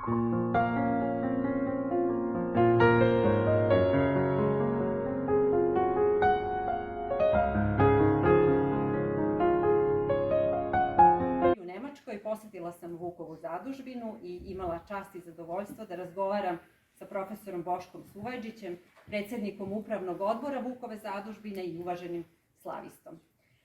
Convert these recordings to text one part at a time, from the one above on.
U Nemačkoj posetila sam Vukovu zadužbinu i imala čast i zadovoljstvo da razgovaram sa profesorom Boškom Suvajđićem, predsjednikom upravnog odbora Vukove zadužbine i uvaženim slavistom.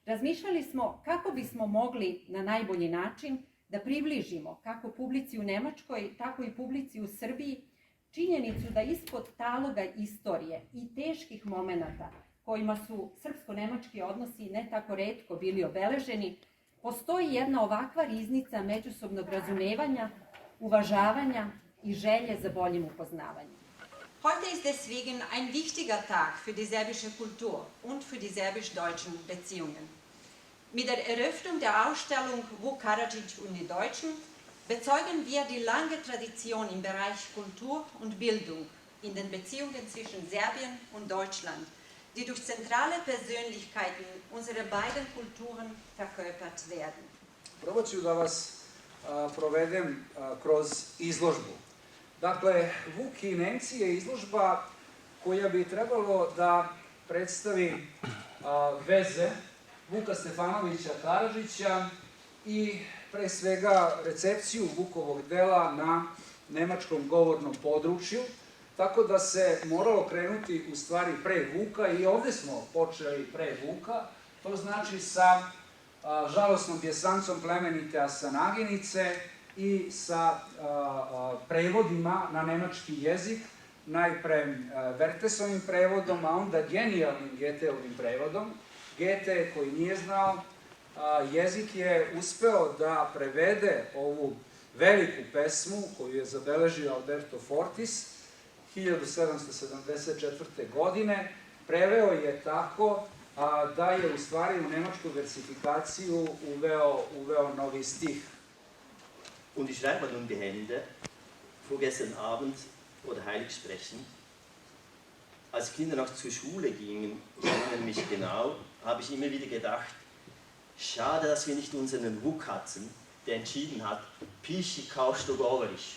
Razmišljali smo kako bismo mogli na najbolji način da približimo kako publici u Nemačkoj, tako i publici u Srbiji činjenicu da ispod taloga istorije i teških momenata kojima su srpsko-nemački odnosi ne tako retko bili obeleženi, postoji jedna ovakva riznica međusobnog razumevanja, uvažavanja i želje za boljim upoznavanjem. Heute ist deswegen ein wichtiger Tag für die serbische Kultur und für die serbisch-deutschen Beziehungen. Mit der Eröffnung der Ausstellung Vuk Karadžić und die Deutschen bezeugen wir die lange Tradition im Bereich Kultur und Bildung in den Beziehungen zwischen Serbien und Deutschland, die durch zentrale Persönlichkeiten unserer beiden Kulturen verkörpert werden. Probat ću da vas provedem kroz izložbu. Dakle, Vuk i Nemci je izložba koja bi trebalo da predstavi veze Vuka Stefanovića Karadžića i pre svega recepciju Vukovog dela na nemačkom govornom području, tako da se moralo krenuti u stvari pre Vuka i ovde smo počeli pre Vuka, to znači sa žalosnom bjesancom plemenite Asanaginice i sa prevodima na nemački jezik, najpre Vertesovim prevodom, a onda genijalnim Goetheovim prevodom. Goethe, koji nije znao jezik, je uspeo da prevede ovu veliku pesmu koju je zabeležio Alberto Fortis 1774. godine. Preveo je tako da je u stvari u nemačku versifikaciju uveo novi stih. Und ich schreibe nun die Hände, vorgestern Abend oder Heiligsprechen. Als Kinder noch zur Schule gingen, ich erinnere mich genau, habe ich immer wieder gedacht, schade, dass wir nicht unseren Vuk hatten, der entschieden hat, Piši kao što govoriš.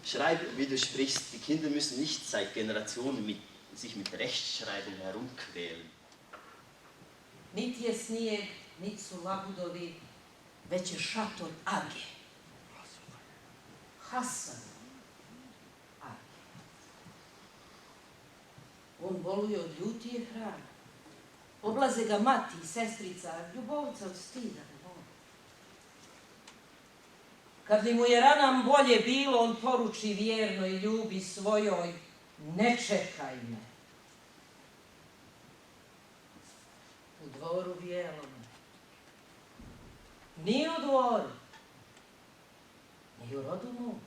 Schreib, wie du sprichst, die Kinder müssen nicht seit Generationen sich mit Rechtschreibung herumquälen. Niti je snijeg, niti su labudovi, već je šator Age. Hasan Age. On boluje od ljutije hrane. Oblaze ga mati i sestrica, ljubovca od stida ne voli. Kad li mu je ranam bolje bilo, on poruči vjerno i ljubi svojoj, ne čekaj me. U dvoru bijelome. Ni u dvoru, ni u rodu mom.